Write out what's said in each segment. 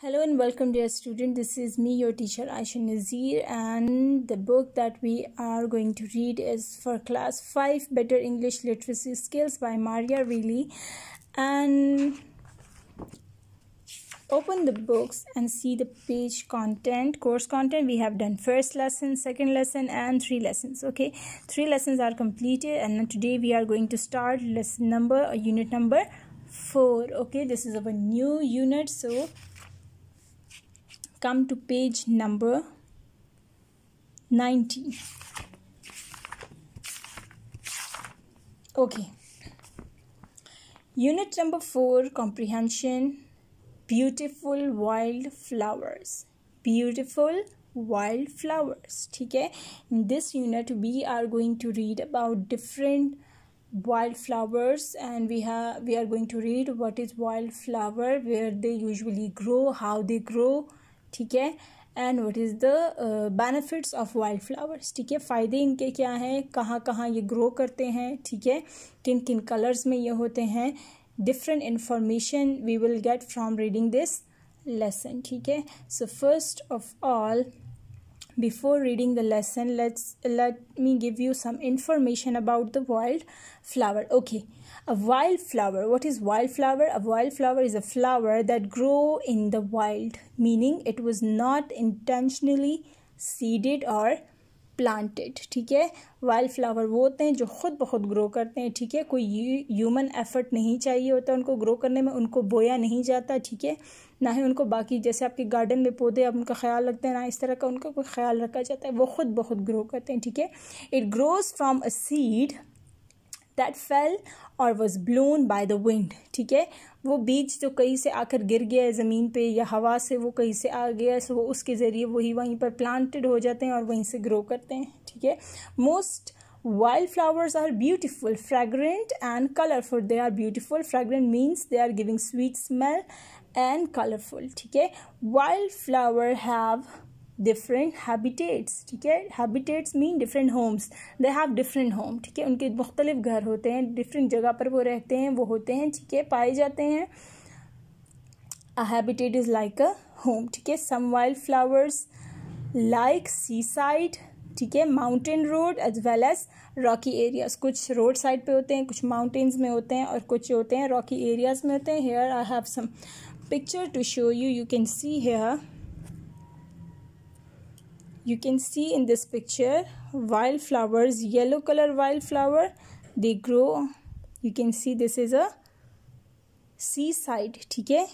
Hello and welcome dear student. This is me your teacher Aisha Nazir, and the book that we are going to read is for class 5 Better English Literacy Skills by Maria Riley. And open the books and see the page content, course content. We have done first lesson, second lesson and 3 lessons. Okay, 3 lessons are completed and today we are going to start unit number 4. Okay, this is our new unit, so come to page number 19. Okay, unit number 4, comprehension. Beautiful wild flowers. Beautiful wild flowers. Okay, in this unit we are going to read about different wildflowers, and we are going to read what is wildflower, where they usually grow, how they grow, ठीक है, and what is the benefits of wild flowers. ठीक है, फ़ायदे इनके क्या हैं, कहाँ कहाँ ये ग्रो करते हैं, ठीक है, किन किन कलर्स में ये होते हैं. Different information we will get from reading this lesson. ठीक है, so first of all, before reading the lesson, let me give you some information about the wildflower. Okay, a wildflower. What is wildflower? A wildflower is a flower that grow in the wild, meaning it was not intentionally seeded or planted. ठीक है, wild flower वो होते हैं जो खुद ब खुद grow करते हैं. ठीक है, कोई ह्यूमन एफर्ट नहीं चाहिए होता उनको ग्रो करने में, उनको बोया नहीं जाता. ठीक है, ना ही उनको बाकी जैसे आपके गार्डन में पौधे आप उनका ख्याल रखते हैं, ना इस तरह का उनका कोई ख्याल रखा जाता है, वो खुद ब खुद ग्रो करते हैं. ठीक है, it grows from a seed that fell और was blown by the wind. ठीक है, वो बीज जो कहीं से आकर गिर गया है ज़मीन पे, या हवा से वो कहीं से आ गया, सो वो उसके ज़रिए वही वहीं पर प्लांटेड हो जाते हैं और वहीं से ग्रो करते हैं. ठीक है, most wildflowers are beautiful, fragrant and colorful. They are beautiful. Fragrant means they are giving sweet smell and colorful. ठीक है, wildflower have different habitats. ठीक है, habitats mean different homes. They have different home. ठीक है, उनके मुख्तलिफ घर होते हैं, डिफरेंट जगह पर वो रहते हैं, वो होते हैं. ठीक है, पाए जाते हैं. A habitat is like a home. ठीक है, some wildflowers like seaside, ठीक है, mountain road as well as rocky areas. कुछ रोड साइड पे होते हैं, कुछ माउंटेन्स में होते हैं और कुछ होते हैं रॉकी एरियाज में होते हैं. Here I have some picture to show you. You can see here, you can see in this picture wildflowers, yellow color wildflower, they grow. You can see this is a seaside. ठीक है,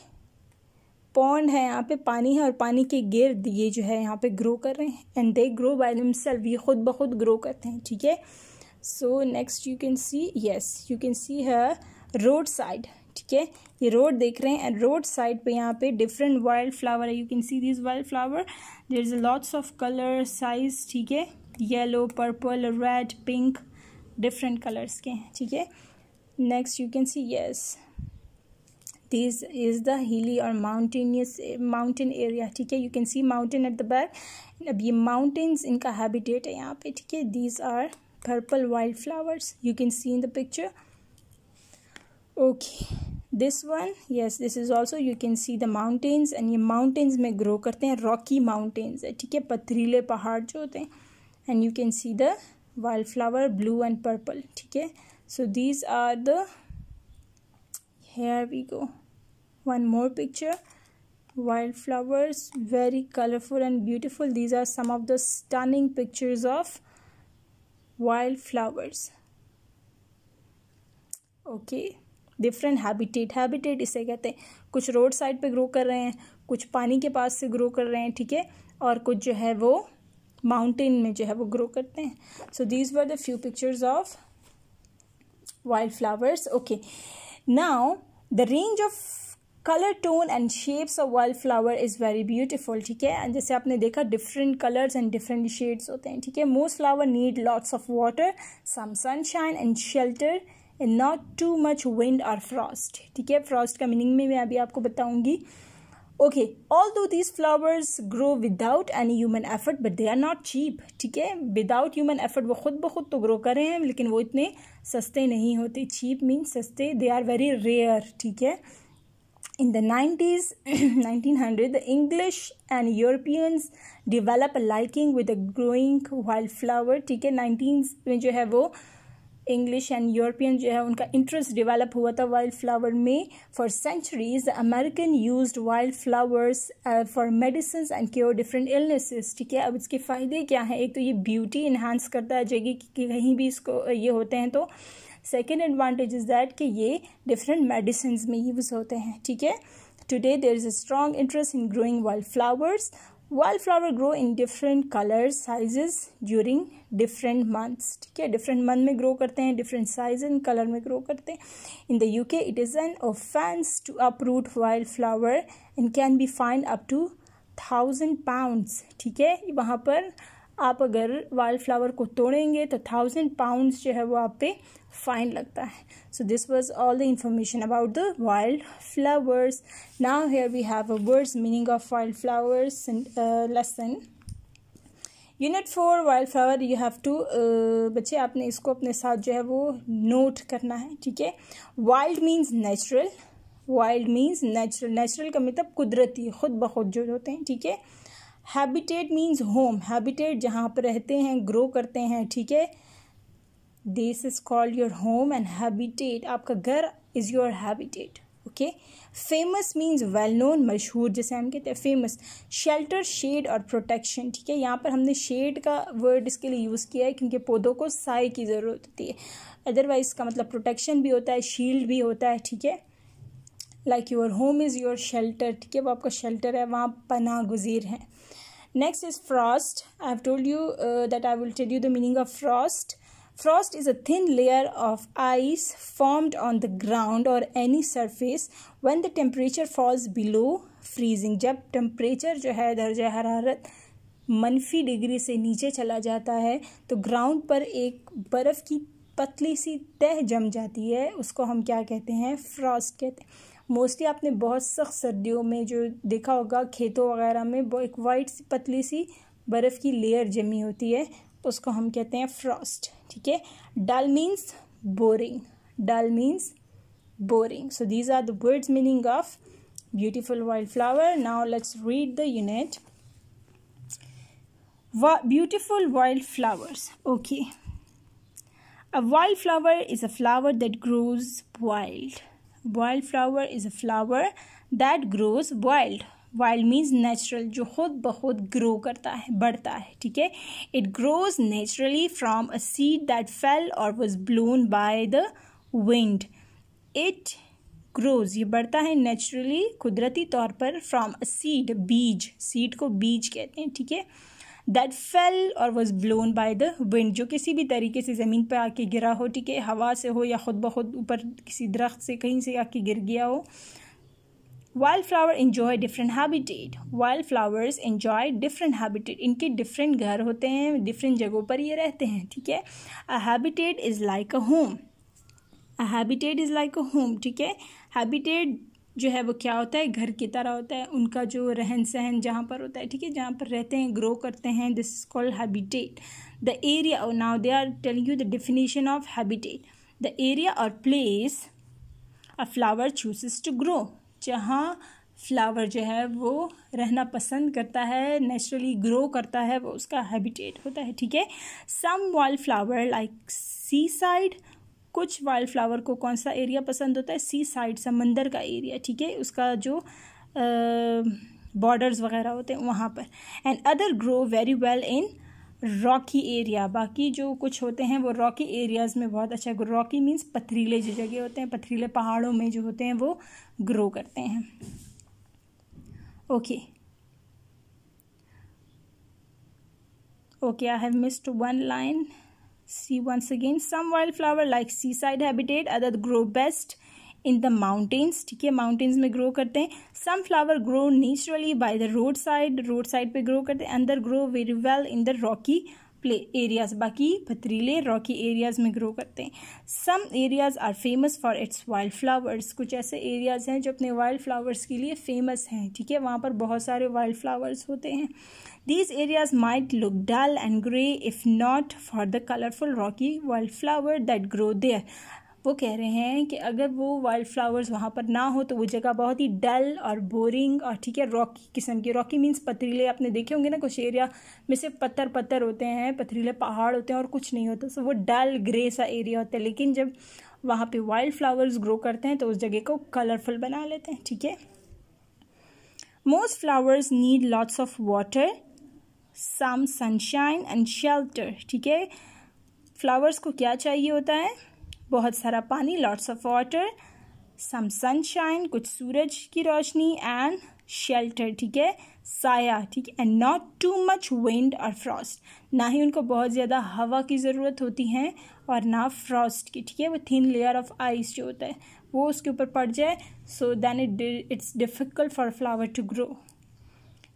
pond है, यहाँ पे पानी है और पानी के गिर्द ये जो है यहाँ पे ग्रो कर रहे हैं, and they grow by themselves, ये खुद ब खुद ग्रो करते हैं. ठीक है, so next you can see, yes you can see है रोड साइड. ठीक है, ये रोड देख रहे हैं, एंड रोड साइड पे यहाँ पे डिफरेंट वाइल्ड फ्लावर है. You can see this wild flower, there is lots of colour size. ठीक है, yellow, purple, red, pink, different colours के हैं. ठीक है, next you can see, yes this is the hilly और माउंटेन एरिया. ठीक है, you can see mountain at the back. अब ये माउंटेन्स इनका हैबिटेट है यहाँ पे. ठीक है, these are purple wild flowers, you can see in the picture. Okay, this one, yes this is also, you can see the mountains, and ये mountains में ग्रो करते हैं, रॉकी माउंटेन्स है. ठीक है, पथरीले पहाड़ जो होते हैं, and you can see the wild flower blue and purple. ठीक है, so these are the, here we go, one more picture, wildflowers, very colorful and beautiful. These are some of the stunning pictures of wildflowers. Okay, different habitat इसे कहते हैं. कुछ road side पे grow कर रहे हैं, कुछ पानी के पास से ग्रो कर रहे हैं. ठीक है, और कुछ जो है वो माउंटेन में जो है वो ग्रो करते हैं. So these were the few pictures of wild flowers. Okay, now the range of colour tone and shapes of wild flower is very beautiful. ठीक है, जैसे आपने देखा different colours and different shades होते हैं. ठीक है, most flower need lots of water, some sunshine and shelter, and not too much wind or frost. ठीक है, फ्रॉस्ट का मीनिंग में मैं अभी आपको बताऊंगी. Okay, although these flowers grow without any human effort but they are not cheap. ठीक है, विदाउट ह्यूमन एफर्ट, वो खुद ब खुद तो ग्रो कर रहे हैं लेकिन वो इतने सस्ते नहीं होते. चीप मीन्स सस्ते. They are very rare. ठीक है, In the 1900, the English and Europeans develop a liking with a growing wildflower. ठीक है, 19 में जो है वो इंग्लिश एंड यूरोपियन जो है उनका इंटरेस्ट डेवलप हुआ था वाइल्ड फ्लावर में. For centuries the American used wild flowers for medicine and cure different illnesses. ठीक है, अब इसके फ़ायदे क्या हैं? एक तो ये ब्यूटी इन्हांस करता है जगह कि कहीं भी इसको ये होते हैं तो. सेकेंड एडवांटेज इज़ दैट कि ये डिफरेंट मेडिसिन में यूज़ होते हैं. ठीक है, today there is a strong interest in growing wild flowers. Wild flower grow in different colors, sizes during different months. ठीक है, different month में grow करते हैं, different size and color में grow करते हैं. In the UK, it is an offense to uproot wild flower and can be fined up to 1000 pounds. ठीक है, वहाँ पर आप अगर वाइल्ड फ्लावर को तोड़ेंगे तो 1000 pounds जो है वो आप पे फाइन लगता है. So this was all the information about the wild flowers. Now here we have a words meaning of wild flowers lesson. Unit 4 wild flower you have to बच्चे आपने इसको अपने साथ जो है वो नोट करना है. ठीक है, wild means natural. wild means natural. natural का मतलब कुदरती, खुद ब खुद जो होते हैं. ठीक है, habitat means home. habitat जहाँ पर रहते हैं, ग्रो करते हैं. ठीक है, this is called your home and habitat आपका घर is your habitat. okay, famous means well known, मशहूर जैसे हम कहते हैं famous. shelter, shade और protection. ठीक है, यहाँ पर हमने shade का वर्ड इसके लिए यूज़ किया है क्योंकि पौधों को साए की ज़रूरत होती है. अदरवाइज इसका मतलब प्रोटेक्शन भी होता है, शील्ड भी होता है. ठीक है, like your home is your shelter. ठीक है, वो आपका शेल्टर है, वहाँ पनाह गुज़ीर हैं. Next is frost. I have told you that I will tell you the meaning of frost. Frost is a thin layer of ice formed on the ground or any surface when the temperature falls below freezing. जब temperature जो है दर्जा हरारत -, degree से नीचे चला जाता है तो ग्राउंड पर एक बर्फ़ की पतली सी तह जम जाती है, उसको हम क्या कहते हैं? फ्रॉस्ट कहते हैं. मोस्टली आपने बहुत सख्त सर्दियों में जो देखा होगा खेतों वगैरह में वो एक वाइट सी पतली सी बर्फ़ की लेयर जमी होती है, उसको हम कहते हैं फ्रॉस्ट. ठीक है, dull means boring. Dull means boring. So these are the words meaning of beautiful wild flower. Now let's read the unit. Beautiful wild flowers. Okay, a wildflower is a flower that grows wild. Wildflower is a flower that grows wild. Wild means natural, जो खुद ब खुद grow करता है, बढ़ता है. ठीक है, it grows naturally from a seed that fell और was blown by the wind. It grows, ये बढ़ता है नेचुरली कुदरती तौर पर, फ्रॉम अ सीड, बीज, सीड को बीज कहते हैं. ठीक है, दैट फेल और was blown by the wind, जो किसी भी तरीके से ज़मीन पर आके गिरा हो. ठीक है, हवा से हो या खुद ब खुद ऊपर किसी दरख्त से कहीं से आके गिर गया हो. Wildflower enjoy different habitat. Wildflowers enjoy different habitat. इनके different घर होते हैं, different जगहों पर ये रहते हैं. ठीक है, a habitat is like a home. A habitat is like a home. ठीक है, habitat जो है वो क्या होता है? घर की तरह होता है, उनका जो रहन सहन जहाँ पर होता है. ठीक है, जहाँ पर रहते हैं, ग्रो करते हैं, this is called habitat. The area, now they are telling you the definition of habitat. The area or place a flower chooses to grow. जहाँ फ्लावर जो है वो रहना पसंद करता है, नेचुरली ग्रो करता है, वो उसका हैबिटेट होता है. ठीक है, सम वाइल्ड फ्लावर लाइक सी साइड. कुछ वाइल्ड फ्लावर को कौन सा एरिया पसंद होता है? सी साइड, समंदर का एरिया. ठीक है, उसका जो बॉर्डर्स वगैरह होते हैं वहाँ पर. And other grow very well in Rocky area. बाकी जो कुछ होते हैं वो रॉकी एरियाज़ में बहुत अच्छा. रॉकी मीन्स पथरीले जो जगह होते हैं, पथरीले पहाड़ों में जो होते हैं वो ग्रो करते हैं. Okay, I have missed one line. See once again. Some wildflower like seaside habitat, other grow best in the mountains. ठीक है, माउंटेन्स में ग्रो करते हैं. Some flower grow naturally by the road side पे grow करते हैं. अंदर grow very well in the rocky play areas. बाकी पथरीले रॉकी एरियाज में ग्रो करते हैं. Some areas are famous for its wild flowers. कुछ ऐसे एरियाज हैं जो अपने वाइल्ड फ्लावर्स के लिए फेमस हैं. ठीक है, वहाँ पर बहुत सारे वाइल्ड फ्लावर्स होते हैं. These areas might look dull and grey if not for the colorful rocky wildflower that grow there. वो कह रहे हैं कि अगर वो वाइल्ड फ्लावर्स वहाँ पर ना हो तो वो जगह बहुत ही डल और बोरिंग और ठीक है रॉकी किस्म की, रॉकी मीन्स पथरीले, आपने देखे होंगे ना कुछ एरिया में सिर्फ पत्थर पत्थर होते हैं, पथरीले पहाड़ होते हैं और कुछ नहीं होता, सो वो डल ग्रे सा एरिया होता है। लेकिन जब वहाँ पे वाइल्ड फ्लावर्स ग्रो करते हैं तो उस जगह को कलरफुल बना लेते हैं, ठीक है। Most flowers need lots of water, some sunshine and shelter, ठीक है। फ्लावर्स को क्या चाहिए होता है, बहुत सारा पानी, lots of water, some sunshine, कुछ सूरज की रोशनी, एंड शेल्टर, ठीक है, साया, ठीक है, and not too much wind और फ्रॉस्ट, ना ही उनको बहुत ज़्यादा हवा की ज़रूरत होती है और ना फ्रॉस्ट की, ठीक है। वो थिन लेयर ऑफ आइस जो होता है वो उसके ऊपर पड़ जाए, so then it's difficult for flower to grow.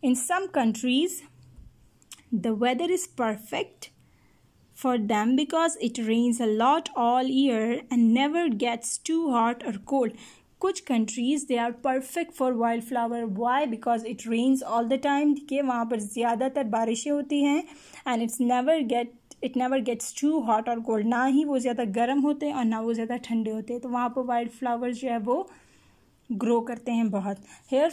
In some countries the weather is perfect for them because it rains a lot all year and never gets too hot or cold. कुछ countries they are perfect for wildflower. Why? Because it rains all the time. ठीक है, वहाँ पर ज़्यादातर बारिशें होती हैं and it never gets too hot or cold. ना ही वो ज़्यादा गर्म होते हैं और ना वो ज़्यादा ठंडे होते हैं, तो वहाँ पर वाइल्ड फ्लावर्स जो है वो ग्रो करते हैं बहुत। Here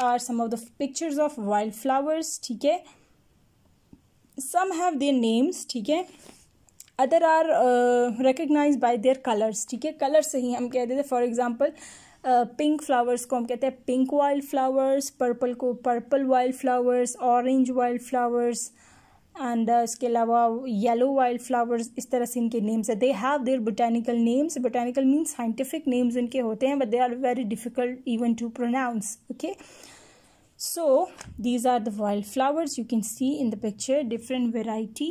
are some of the pictures of wild flowers, ठीक है। Some have their names, ठीक है, other are recognize by their colours, ठीक है, कलर से ही हम कह देते हैं। फॉर एग्जांपल पिंक फ्लावर्स को हम कहते हैं पिंक वाइल्ड फ्लावर्स, पर्पल को purple wild flowers, orange wild flowers, and इसके अलावा येलो वाइल्ड फ्लावर्स, इस तरह से इनके नेम्स है। They have their botanical names, botanical means scientific names इनके होते हैं, but they are very difficult even to pronounce, okay. So these are the wildflowers. You can see in the picture different variety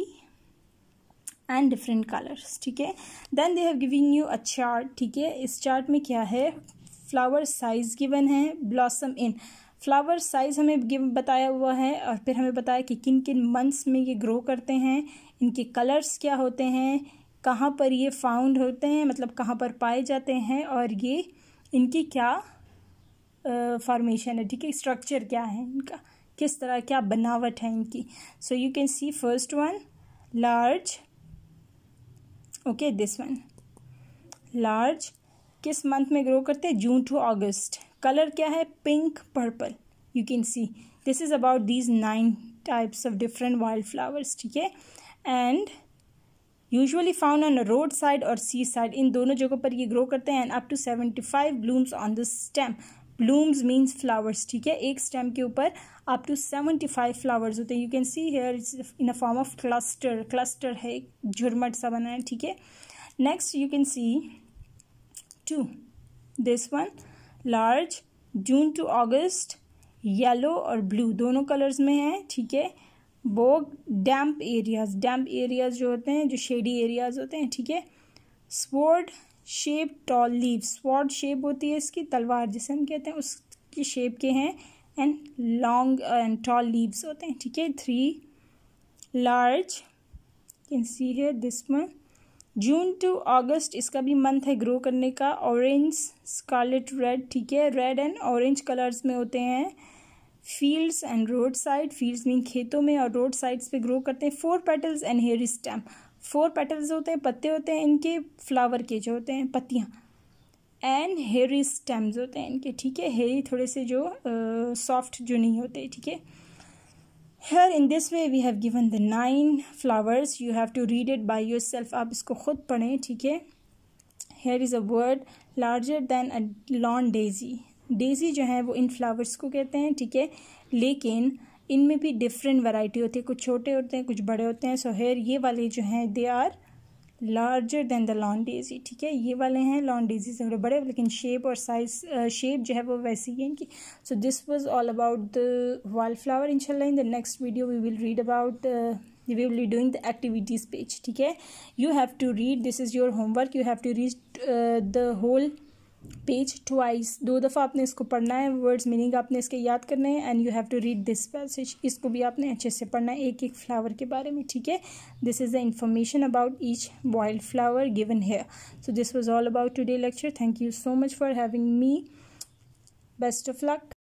and different colors, ठीक है। Then they have given you a chart, ठीक है। इस chart में क्या है, flower size given है, blossom in, flower size हमें बताया हुआ है और फिर हमें बताया कि किन किन मंथ्स में ये ग्रो करते हैं, इनके कलर्स क्या होते हैं, कहाँ पर ये फाउंड होते हैं, मतलब कहाँ पर पाए जाते हैं, और ये इनकी क्या फॉर्मेशन है, ठीक है, स्ट्रक्चर क्या है इनका, किस तरह क्या बनावट है इनकी। So you can C first one large, okay, this one large, किस मंथ में ग्रो करते हैं, जून टू अगस्त, कलर क्या है, pink purple. You can see this is about these 9 types of different wild flowers, ठीक है। And usually found on road side और सी side, इन दोनों जगहों पर ये ग्रो करते हैं। And up to 75 blooms on the stem, blooms means flowers, ठीक है, एक स्टेम के ऊपर अप टू 75 फ्लावर्स होते हैं। You can see here it's in a form of cluster, cluster है, एक झुरमट सा बना है, ठीक है। Next you can see 2, this one large, June to August, yellow और ब्लू दोनों कलर्स में है, ठीक है। वो डैम्प एरियाज जो होते हैं, जो शेडी एरियाज होते हैं, ठीक है। Sword shape tall leaves, sword shape होती है इसकी, तलवार जिसे हम कहते हैं उसकी शेप के हैं, and long and tall leaves होते हैं, ठीक है। 3 large, can see here this one, June to August इसका भी मंथ है ग्रो करने का। ऑरेंज, स्कारलेट, रेड, ठीक है, रेड एंड ऑरेंज कलर्स में होते हैं। Fields and road side, fields mean खेतों में और रोड साइड्स पे ग्रो करते हैं। 4 petals and hair stem, 4 petals होते हैं, पत्ते होते हैं इनके, फ्लावर के जो होते हैं पत्तियाँ, एंड हेयरी स्टेम्स होते हैं इनके, ठीक है, हेयरी थोड़े से जो सॉफ्ट जो नहीं होते, ठीक है। Here in this way we have given the 9 flowers. You have to read it by yourself. आप इसको खुद पढ़ें, ठीक है। Here is a word larger than a lawn daisy. Daisy जो है वो इन फ्लावर्स को कहते हैं, ठीक है, लेकिन इनमें भी डिफरेंट वैरायटी होती है, कुछ छोटे होते हैं कुछ बड़े होते हैं। सो हेयर ये वाले जो हैं they are larger than the lawn daisy, ठीक है, ये वाले हैं लॉन डेजी से थोड़े बड़े, लेकिन शेप और साइज शेप जो है वो वैसी है इनकी। So this was all about the wild flower. इंशाल्लाह in the next video we will read about we will be doing the activities page, ठीक है। You have to read, this is your homework, you have to read the whole page twice, 2 दफ़ा आपने इसको पढ़ना है, words meaning आपने इसके याद करने हैं, and you have to read this passage, इसको भी आपने अच्छे से पढ़ना है एक एक फ्लावर के बारे में, ठीक है। This is the information about each wild flower given here. So this was all about today lecture. Thank you so much for having me, best of luck.